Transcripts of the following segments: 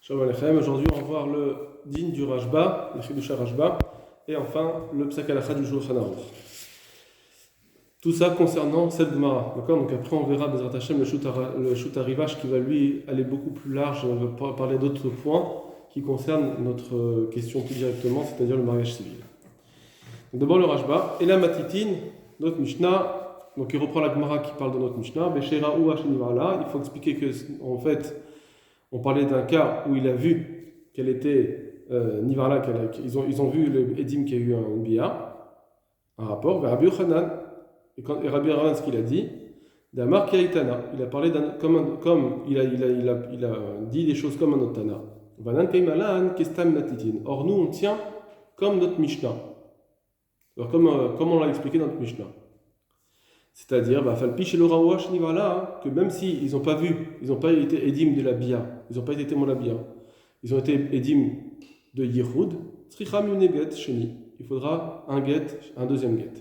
Shalom Aleichem. Aujourd'hui, on va voir le din du Rashba, le Chidusha Rashba, et enfin le Psak Halacha du Shulchan Aruch. Tout ça concernant cette Gemara. D'accord. Donc après, on verra Bezrat Hashem le Shut Arivash qui va lui aller beaucoup plus large. On va parler d'autres points qui concernent notre question plus directement, c'est-à-dire le mariage civil. Donc d'abord le Rashba. Et la Matitin, notre Mishnah. Donc il reprend la Gemara qui parle de notre Mishnah. Besheraou Hashenivala. Il faut expliquer que en fait, on parlait d'un cas où il a vu qu'elle était Nivarla, ils ont vu le Edim qui a eu un bia, un rapport vers Rabbi Yochanan. Et Rabbi Yochanan, ce qu'il a dit, d'Amar Kaitana, il a parlé comme il a dit des choses comme un autre Tana. Vanan Kaimalan Kestam Natitin. Or, nous, on tient comme notre Mishnah. Alors, comme on l'a expliqué dans notre Mishnah. C'est-à-dire, que même s'ils n'ont pas vu, ils n'ont pas été édim de la bia, ils n'ont pas été témoins de la bia, ils ont été édim de Yichud, il faudra un get, un deuxième get.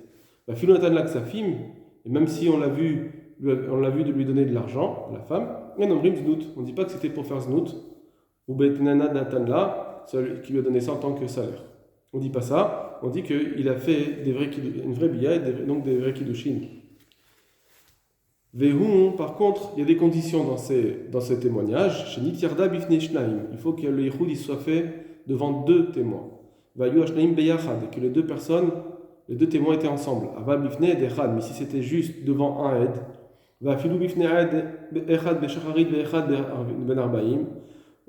Et même si on l'a vu de lui donner de l'argent, la femme, on ne dit pas que c'était pour faire znout, ou betnana datanla, qui lui a donné ça en tant que salaire. On ne dit pas ça, on dit qu'il a fait une vraie bia, donc des vrais kiddushin. Par contre, il y a des conditions dans ces témoignages. Il faut que le Yichud soit fait devant deux témoins. Et que les deux témoins étaient ensemble. Mais si c'était juste devant un aide,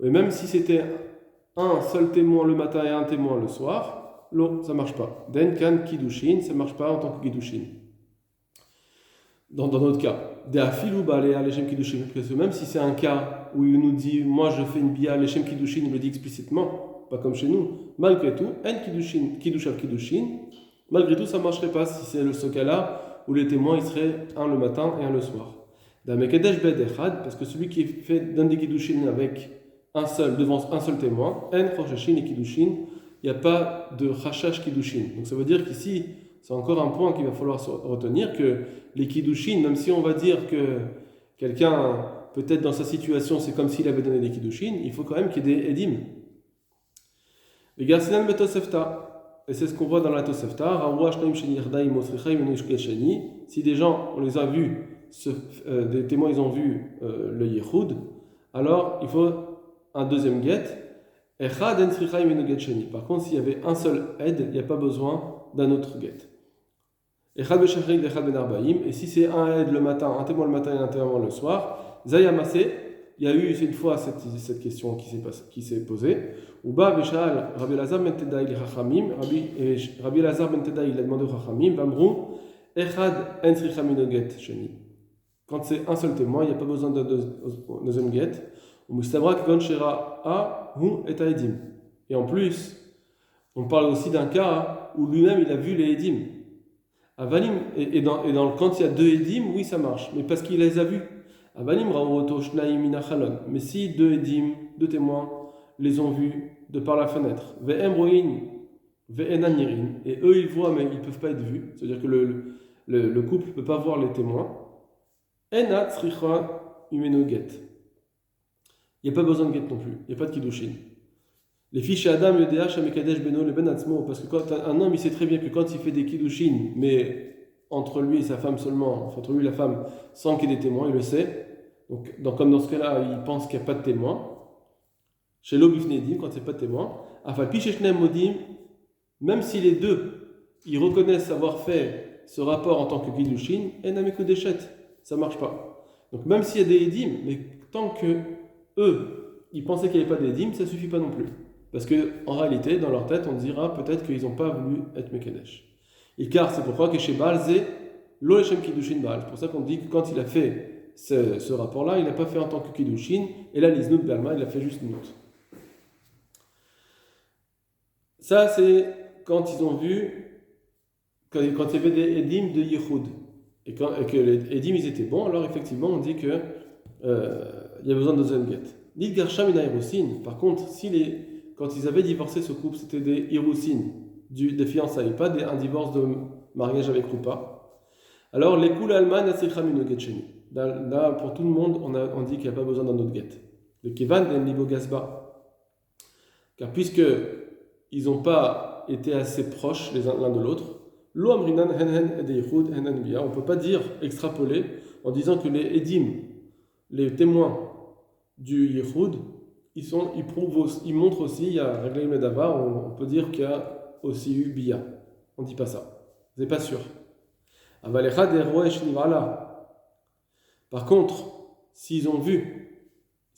et même si c'était un seul témoin le matin et un témoin le soir, ça ne marche pas. Denkan Kiddushin, ça ne marche pas en tant que Kiddushin. Dans notre cas, même si c'est un cas où il nous dit, moi je fais une bia, l'Echem Kiddushin, il le dit explicitement, pas comme chez nous, malgré tout, en Kiddushin, malgré tout ça ne marcherait pas si c'est ce cas-là où les témoins ils seraient un le matin et un le soir. Parce que celui qui fait d'un des Kiddushin avec devant un seul témoin, en Choshishin et Kiddushin, il n'y a pas de Chashash Kiddushin. Donc ça veut dire qu'ici, c'est encore un point qu'il va falloir retenir, que les kiddushin, même si on va dire que quelqu'un, peut-être dans sa situation, c'est comme s'il avait donné des kiddushin, il faut quand même qu'il y ait des edim. Les garcinan betosefta, et c'est ce qu'on voit dans la tosefta, si des gens, on les a vus, des témoins, ils ont vu le yichud, alors il faut un deuxième get. Par contre, s'il y avait un seul aide, il n'y a pas besoin d'un autre get. Et si c'est un aide le matin, un témoin le matin et un témoin le soir, Zayamase, il y a eu une fois cette question qui s'est posée. Uba Beshal, Rabbi Elazar ben Tedai les Chachamim, Rabbi Elazar ben Tedai il a demandé aux Chachamim, Vamrou, Echad en tzricha minoget sheni. Quand c'est un seul témoin, il n'y a pas besoin de deuxième get. Umustabrak gon shera a hu et aedim. Et en plus, on parle aussi d'un cas où lui-même il a vu les edim. Avalim, quand il y a deux edim, oui ça marche, mais parce qu'il les a vus. Avalim raoto shnaim minachalon. Mais si deux edim, deux témoins, les ont vus de par la fenêtre, ve'em roin, ve'enanirin, et eux ils voient mais ils ne peuvent pas être vus, c'est-à-dire que le couple ne peut pas voir les témoins. Enat tzricha imenu get. Il n'y a pas besoin de get non plus, il n'y a pas de kiddushin. Les fiches Adam Yodéach Amekadesh Beno le Ben Atzmo, parce que quand un homme il sait très bien que quand il fait des kiddushin, mais entre lui et sa femme seulement, entre lui et la femme, sans qu'il y ait des témoins, il le sait. Donc comme dans ce cas-là, il pense qu'il n'y a pas de témoins. Chez l'Obifnedim, quand il n'y a pas de témoins, Afalpi Sheshnem Modim, même si les deux, ils reconnaissent avoir fait ce rapport en tant que kiddushin, Enameku Deshet, ça ne marche pas. Donc même s'il y a des edim, mais tant que eux, ils pensaient qu'il n'y avait pas d'édim, ça ne suffit pas non plus. Parce qu'en réalité, dans leur tête, on dira peut-être qu'ils n'ont pas voulu être Mekadesh. Et car c'est pourquoi que chez Baal, c'est Lo Echem Kiddushin Baal. C'est pour ça qu'on dit que quand il a fait ce rapport-là, il n'a pas fait en tant que Kiddushin, et là, l'Iznout Berma, il a fait juste Nout. Ça, c'est quand ils ont vu, quand il y avait des Edim de Yichud, et que les Edim, ils étaient bons, alors effectivement, on dit qu'il y a besoin de deuxième get. Dit Gersham ina Irusin, par contre, quand ils avaient divorcé ce couple, c'était des Irusin, des fiançailles, pas un divorce de mariage avec Rupa. Alors, les Kul Alman Asricha Minu Get Sheni. Là, pour tout le monde, on dit qu'il n'y a pas besoin d'un autre get. Le Kevan Den Libo Gazba. Car puisque ils n'ont pas été assez proches l'un de l'autre, lo amrinan hen hen ed yichud hen hen bia. On ne peut pas dire, extrapoler, en disant que les edim, les témoins du yichud, ils montrent aussi, il y a Raglaim et Davar, on peut dire qu'il y a aussi eu bia. On ne dit pas ça. Vous n'êtes pas sûr. Avalecha des rois shnivala. Par contre, s'ils ont vu,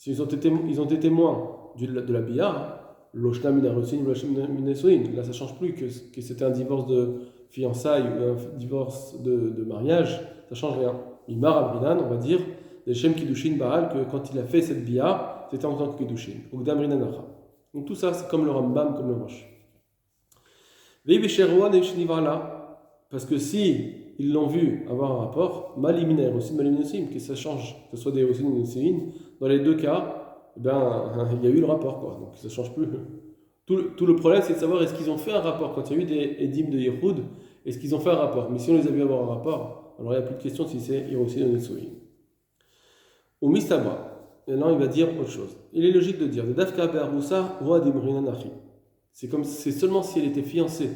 ils ont été témoins de la bia, l'oshna minarosin, l'oshna minesoin, là ça ne change plus que c'était un divorce de fiançailles ou un divorce de mariage, ça ne change rien. Imar abrinan, on va dire, des shem kiddushin baal, que quand il a fait cette bia, c'était en tant que kiddushin. Ogdam rinanacha. Donc tout ça, c'est comme le Rambam, comme le Rosh. Parce que si ils l'ont vu avoir un rapport, maliminer aussi, maliminesim, que ça change, que ce soit des aussi ou dans les deux cas, eh ben, il y a eu le rapport, quoi. Donc ça ne change plus. Tout le problème, c'est de savoir est-ce qu'ils ont fait un rapport. Quand il y a eu des édimes de Yehoud, est-ce qu'ils ont fait un rapport? Mais si on les a vus avoir un rapport, alors il n'y a plus de question si c'est Hirosin ou Netsuin. Au Mistaba, maintenant il va dire autre chose. Il est logique de dire c'est seulement si elle était fiancée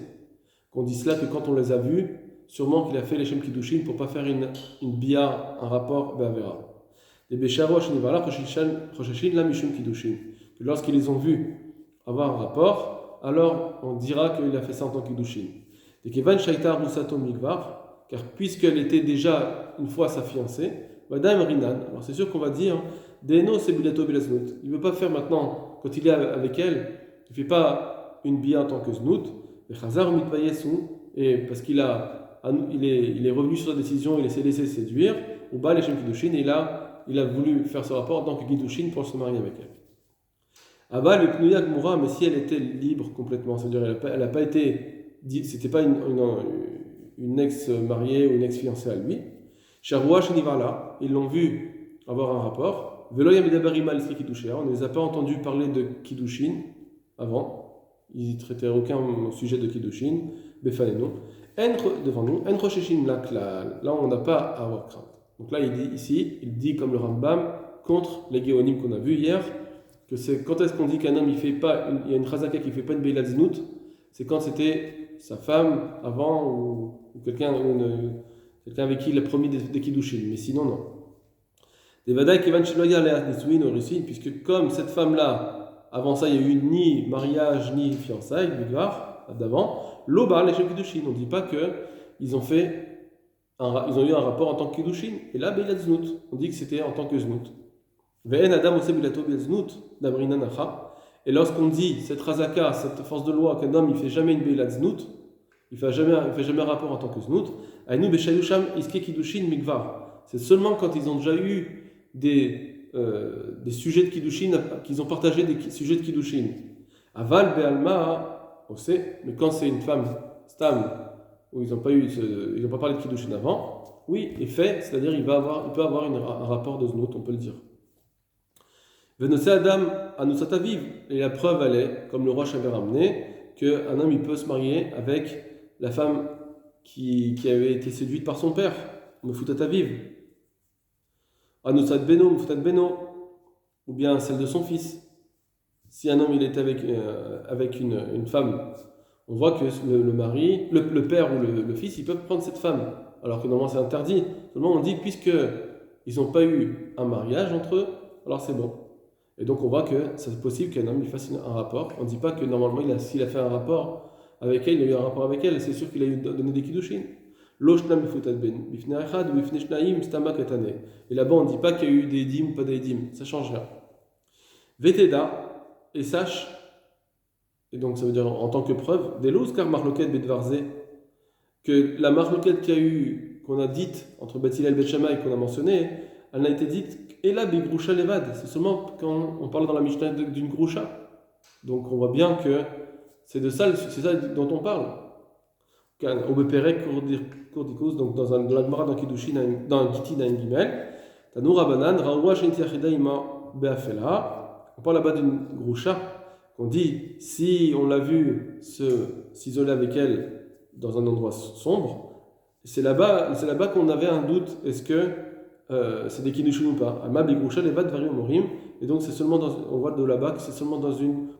qu'on dit cela, que quand on les a vus, sûrement qu'il a fait les Shem Kiddushin pour ne pas faire une bia, un rapport Be'avera. Les Bécharo Shnivala Rosheshin la Mishum Kiddushin. Que lorsqu'ils les ont vus avoir un rapport, alors on dira qu'il a fait ça en tant que Kiddushin. Et Kevan Shaita Rusato Migvar, car puisqu'elle était déjà une fois sa fiancée, Madame Rinan, alors c'est sûr qu'on va dire Deno Sebilato Belaznut. Il ne veut pas faire maintenant, quand il est avec elle, il ne fait pas une bia en tant que Znut, et parce qu'il est revenu sur sa décision, il s'est laissé séduire, ou bas les Shem Kiddushin, et il a voulu faire ce rapport en tant que Kiddushin pour se marier avec elle. Abba le Pnouya Gmoura, mais si elle était libre complètement, c'est-à-dire elle n'a pas été, c'était pas une ex-mariée ou une ex-fiancée à lui, Sharoua Shenivala, ils l'ont vu avoir un rapport, Velo Yamidabarima l'Isri Kiddushin, on ne les a pas entendus parler de Kiddushin avant. Ils ne traitaient aucun sujet de Kiddushin, Befanenu. Devant nous, là on n'a pas à avoir crainte. Donc là il dit comme le Rambam, contre les Géonim qu'on a vu hier, que c'est quand est-ce qu'on dit qu'un homme il y a une Chazaka qui ne fait pas une Beilat Znout, c'est quand c'était sa femme avant ou quelqu'un avec qui il a promis des Kiddushin, mais sinon non. Puisque comme cette femme-là, avant ça, il n'y a eu ni mariage, ni fiançailles, d'avant. L'Obar, les Shem Kiddushin, on ne dit pas qu'ils ont eu un rapport en tant que Kiddushin. Et là, Beilat Znout, on dit que c'était en tant que Znout. Ve'en Adam Ose Bilato Beilat Znout, d'Amrina Nacha. Et lorsqu'on dit, cette Razaka, cette force de loi, qu'un homme il ne fait jamais une Beilat Znout, il ne fait jamais un rapport en tant que Znout, Aïnou Beshayusham Iske Kiddushin Mikvar. C'est seulement quand ils ont déjà eu des sujets de Kiddushin, qu'ils ont partagé des sujets de Kiddushin. Aval Be'alma, on sait, mais quand c'est une femme stam, où ils n'ont pas parlé de Kiddushin avant, oui, est fait, c'est-à-dire il peut avoir un rapport de Znout, on peut le dire. Venose Adam Anusata Viv, et la preuve elle est, comme le roi avait ramené, qu'un homme il peut se marier avec la femme qui avait été séduite par son père, Mefutata Viv. Anusat Beno, Mefutata Beno, ou bien celle de son fils. Si un homme il est avec une femme, on voit que le mari, le père ou le fils, ils peuvent prendre cette femme, alors que normalement c'est interdit. Seulement on dit puisque ils n'ont pas eu un mariage entre eux, alors c'est bon. Et donc on voit que c'est possible qu'un homme il fasse un rapport. On ne dit pas que normalement s'il a fait un rapport avec elle, il a eu un rapport avec elle, c'est sûr qu'il a donné des kiddushin. Et là-bas on ne dit pas qu'il y a eu des dîmes ou pas des dîmes, ça change rien. Veteda, et sache, et donc ça veut dire en tant que preuve, car marloket bedvarze, que la marloket qu'on a dite entre Beth Hillel et Beth Shammai qu'on a mentionné, elle n'a été dite et là Bigrusha Levad, c'est seulement quand on parle dans la Mishnah d'une Grusha. Donc on voit bien que c'est ça dont on parle. Au Beperek Kurdikos, donc dans la Gemara dans Kiddushin, dans Gitin à Gimel, Tanour Rabanan, Raoua Shinti Achida Ima Beafela, on parle là-bas d'une Grusha, qu'on dit si on l'a vu s'isoler avec elle dans un endroit sombre, c'est là-bas qu'on avait un doute, est-ce que c'est des Kiddushin ou pas. Alma Bigrusha Levad Varium Morim, et donc c'est seulement on voit de là-bas que c'est seulement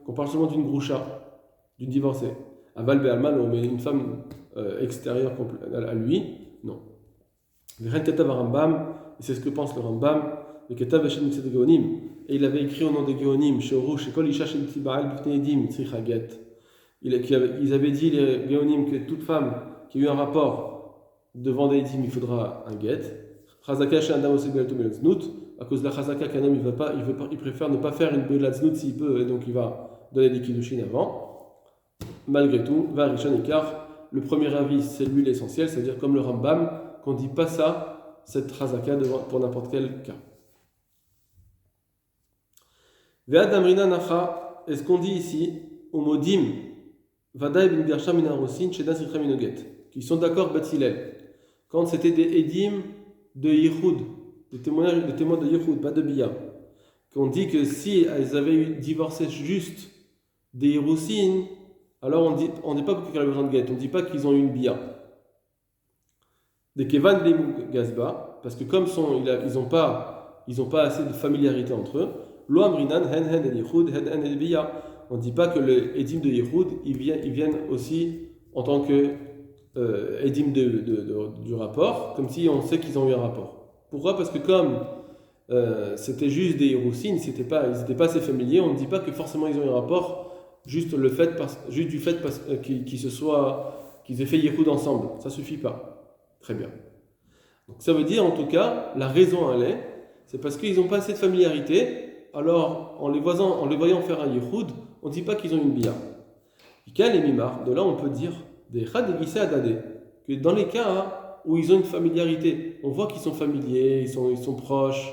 qu'on parle seulement d'une groucha, d'une divorcée. Aval be'alma, mais une femme extérieure à lui, non. V'chen katav Rambam, et c'est ce que pense le Rambam, le katav v'chen mitzad geonim, et il avait écrit au nom des geonim, sheoru shekol isha shenitzi ba'al b'fnei edim tzricha get. Ils avaient dit les geonim que toute femme qui a eu un rapport devant des edim, il faudra un get. Chazaka she'adam oseh be'alto be'latznut, à cause de la chazaka qu'un homme il préfère ne pas faire une be'latznut s'il peut, et donc il va donner des kiddushin avant. Malgré tout, va Rishon Ikar, le premier avis c'est lui l'essentiel, c'est-à-dire comme le Rambam, qu'on ne dit pas ça, cette chazaka pour n'importe quel cas. Ve'adamrina nacha, est-ce qu'on dit ici, au modim, Vadaï bin Gersham min Arosin, Shedas Rikha minoget, qui sont d'accord Batzilel, quand c'était des édim de Yichud, des témoins de Yichud, pas de Bia, qu'on dit que si elles avaient divorcé juste des Hirousin, alors on dit pas qu'il y a besoin de guet, on ne dit pas qu'ils ont eu une bia. Des kevan lemou gazba, parce que comme ils n'ont pas assez de familiarité entre eux, lo amrinan hen el yichud hen el bia. On ne dit pas que les édim de yichud ils viennent aussi en tant que édim du rapport, comme si on sait qu'ils ont eu un rapport. Pourquoi? Parce que comme c'était juste des hiroussines, ils n'étaient pas assez familiers, on ne dit pas que forcément ils ont eu un rapport. Juste du fait qu'ils aient fait Yehud ensemble, ça suffit pas. Très bien. Donc ça veut dire en tout cas, la raison c'est parce qu'ils n'ont pas assez de familiarité, alors en les voyant faire un Yehud, on ne dit pas qu'ils ont une bia. Et mimar, de là on peut dire des chad et gissé adadé, que dans les cas où ils ont une familiarité, on voit qu'ils sont familiers, ils sont proches.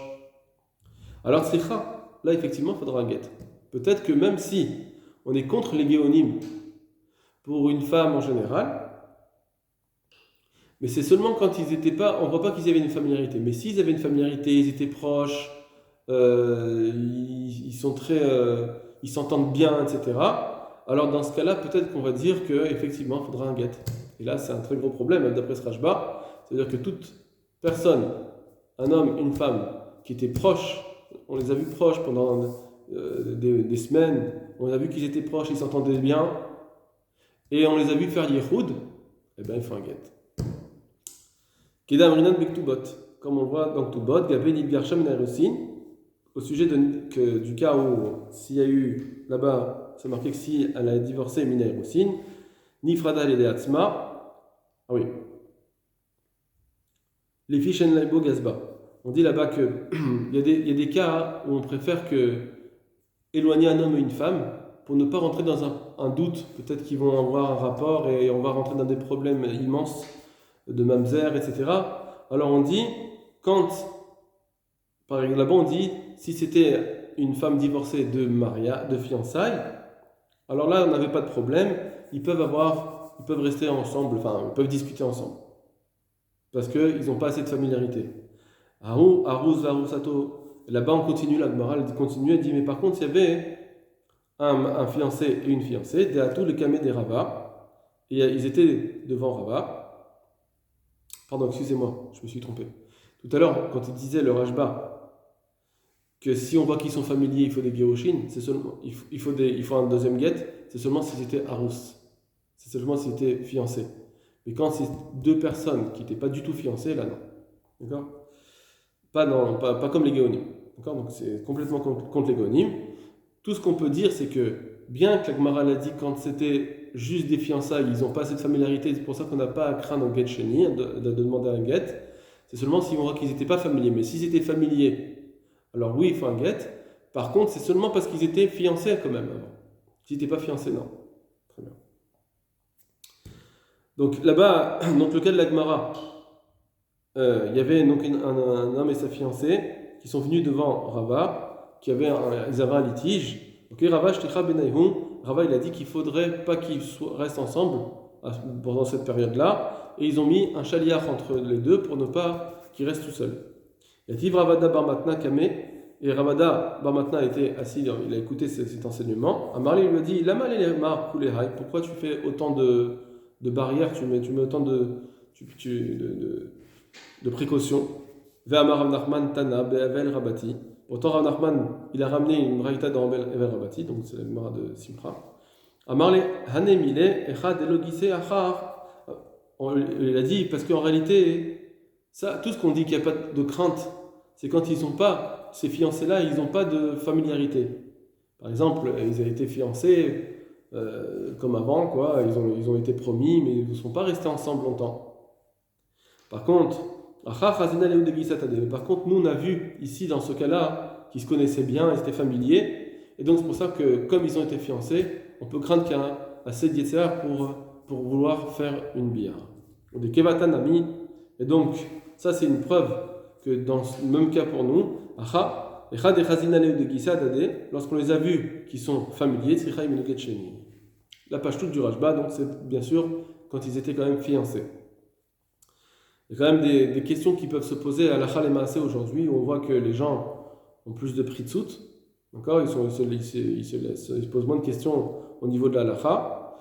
Alors tzricha, là effectivement il faudra un get. Peut-être que même si on est contre les géonymes pour une femme en général, mais c'est seulement quand ils n'étaient pas, on ne voit pas qu'ils avaient une familiarité, mais s'ils avaient une familiarité, ils étaient proches, ils s'entendent bien, etc. Alors dans ce cas-là, peut-être qu'on va dire qu'effectivement, il faudra un get. Et là, c'est un très gros problème, d'après ce Rashba, c'est-à-dire que toute personne, un homme, une femme, qui était proche, on les a vus proches pendant des semaines, on a vu qu'ils étaient proches, ils s'entendaient bien, et on les a vus faire Yehud, eh bien il faut un get. Kedam Rinan Bektubot, comme on le voit dans Ktubot, Gabé Nid Gersham Narusin, au sujet du cas où, s'il y a eu, là-bas, c'est marqué que si elle a divorcé Mina Erusin, Nifrada Lede Atzma, ah oui, les fiches en Laibo Gazba. On dit là-bas qu'il y a des cas où on préfère éloigner un homme et une femme pour ne pas rentrer dans un doute. Peut-être qu'ils vont avoir un rapport et on va rentrer dans des problèmes immenses de mamzer, etc. Alors on dit, par exemple là-bas on dit, si c'était une femme divorcée de fiançailles, alors là on n'avait pas de problème, ils peuvent rester ensemble, enfin ils peuvent discuter ensemble. Parce qu'ils n'ont pas assez de familiarité. Aruz Varusato, là-bas on continue, la Gemara continue, elle dit, mais par contre s'il y avait un fiancé et une fiancée, Deatou le Kamé des Rava, et ils étaient devant Rava. Pardon, excusez-moi, je me suis trompé. Tout à l'heure, quand il disait le Rashba, que si on voit qu'ils sont familiers, il faut des Gerushin, c'est seulement, il faut un deuxième get, c'est seulement si c'était Arus. C'est seulement si c'était fiancé. Mais quand c'est deux personnes qui n'étaient pas du tout fiancées, là non. D'accord? Pas comme les Géonim. D'accord? Donc c'est complètement contre les Géonim. Tout ce qu'on peut dire, c'est que bien que la Gemara l'a dit, quand c'était juste des fiançailles, ils n'ont pas assez de familiarité, c'est pour ça qu'on n'a pas à craindre un get sheni, de demander un get. C'est seulement si on voit qu'ils n'étaient pas familiers. Mais s'ils étaient familiers, alors oui, il faut un get. Par contre, c'est seulement parce qu'ils étaient fiancés quand même avant. S'ils n'étaient pas fiancés, non. Très bien. Donc là-bas, dans le cas de la Gemara, il y avait donc un homme et sa fiancée qui sont venus devant Rava, ils avaient un litige. Ok, Rava, Rava, il a dit qu'il faudrait pas qu'ils restent ensemble pendant cette période-là, et ils ont mis un chaliach entre les deux pour ne pas qu'ils restent tout seuls. Yativ Ravada Bar Matna Kamé, et Ravada Bar Matna était assis, il a écouté cet enseignement. Amarli lui a dit, pourquoi tu fais autant de barrières, tu mets autant de précautions. Ve'amar Rav Nachman Tana Be'avel Rabati. Pourtant, Rav Nachman, il a ramené une braïta dans Evel Rabati, donc c'est la Gemara de Simcha. Amarle Hanemile Echad Elogise Achar. Il a dit, parce qu'en réalité, ça, tout ce qu'on dit qu'il n'y a pas de crainte, c'est quand ils n'ont pas, ces fiancés-là, ils n'ont pas de familiarité. Par exemple, ils ont été fiancés comme avant, quoi. Ils ont été promis, mais ils ne sont pas restés ensemble longtemps. Par contre, nous on a vu ici dans ce cas-là qu'ils se connaissaient bien, ils étaient familiers, et donc c'est pour ça que comme ils ont été fiancés, on peut craindre qu'il y a assez d'yetzer pour vouloir faire une bière. Des kevatan ami, et donc ça c'est une preuve que dans le même cas pour nous, lorsqu'on les a vus qui sont familiers, la page toute du Rajba, donc c'est bien sûr quand ils étaient quand même fiancés. Il y a quand même des questions qui peuvent se poser à l'achal et maasé aujourd'hui, où on voit que les gens ont plus de pritzout, d'accord, ils se posent moins de questions au niveau de la halacha,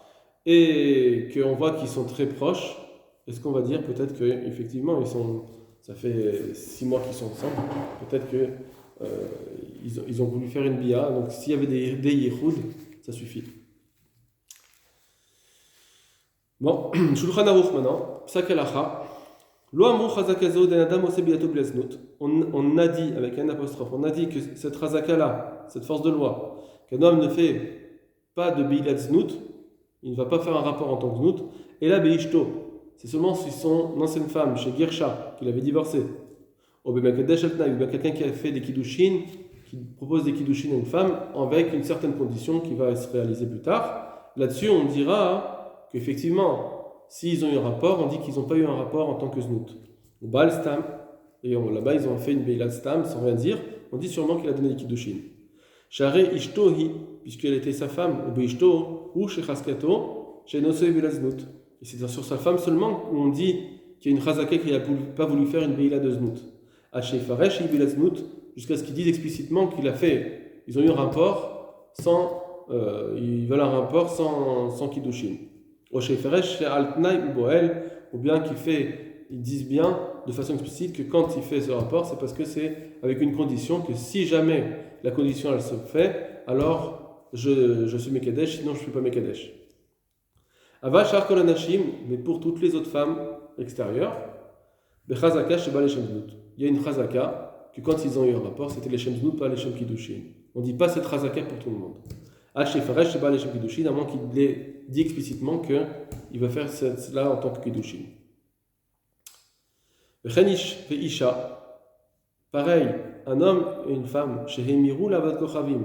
et qu'on voit qu'ils sont très proches. Est-ce qu'on va dire peut-être qu'effectivement, ça fait 6 mois qu'ils sont ensemble, peut-être qu'ils ont voulu faire une bia, donc s'il y avait des yichoud, ça suffit. Bon, Shulchan Aruch maintenant, Psak halacha. On a dit, avec un apostrophe, on a dit que cette razaka-là, cette force de loi, qu'un homme ne fait pas de bilat znout, il ne va pas faire un rapport en tant que znout, et là, beishto, c'est seulement si son ancienne femme, chez Girsha, qu'il avait divorcé, ou bien quelqu'un qui a fait des kiddushin, qui propose des kiddushin à une femme, avec une certaine condition qui va se réaliser plus tard. Là-dessus, on dira qu'effectivement, s'ils ont eu un rapport, on dit qu'ils n'ont pas eu un rapport en tant que znout. Ou Baal Stam, et là-bas ils ont fait une Beilat Stam sans rien dire, on dit sûrement qu'il a donné des kiddushin. Share Ishtohi, puisqu'elle était sa femme, ou Beishto, ou Shechaskato, Shenosei Beilat Znout. Et c'est sur sa femme seulement où on dit qu'il y a une chazaka qui n'a pas voulu faire une Beilat de Znout. Hachez Faresh, Beilat Znout, jusqu'à ce qu'ils disent explicitement qu'il a fait, ils ont eu un rapport ils veulent un rapport sans kiddushin. Ou bien ils disent bien de façon explicite que quand il fait ce rapport, c'est parce que c'est avec une condition que si jamais la condition elle se fait, alors je suis Mekadesh, sinon je ne suis pas Mekadesh. Avachar kol anashim, mais pour toutes les autres femmes extérieures, bechazaka sheba leshem znout. Il y a une chazaka que quand ils ont eu un rapport, c'était leshem znout, pas leshem kiddushin. On ne dit pas cette chazaka pour tout le monde. Hachefaresh sheba leshem kiddushin, à moins qu'il ait dit explicitement qu'il va faire cela en tant que kiddushin. Vechenish veisha, pareil, un homme et une femme, shehemiru lavad kochavim,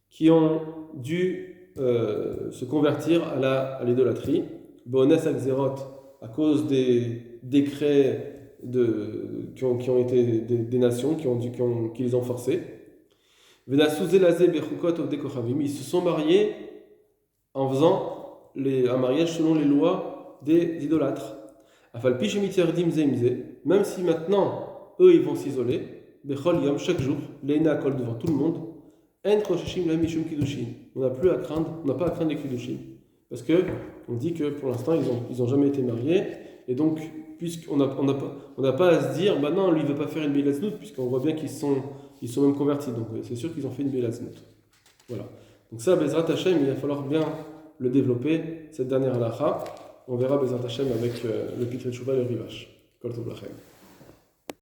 qui ont dû se convertir à l'idolâtrie, Bones Akzerot, à cause des décrets qui ont été des nations qui les ont forcés. Ils se sont mariés en faisant un mariage selon les lois des idolâtres. Même si maintenant, eux, ils vont s'isoler, chaque jour, devant tout le monde, on n'a pas à craindre les kiddushin. Parce qu'on dit que pour l'instant, ils ont jamais été mariés. Et donc, puisqu'on n'a pas à se dire, bah non, lui, il ne veut pas faire une Beilat Znout, puisqu'on voit bien qu'ils sont même convertis. Donc, c'est sûr qu'ils ont fait une Beilat Znout. Voilà. Donc ça, Bezrat Hashem, il va falloir bien le développer, cette dernière halakha. On verra Bezrat Hashem avec le Pitrei Tshuva et le Rivash. Kol Tov Lachem.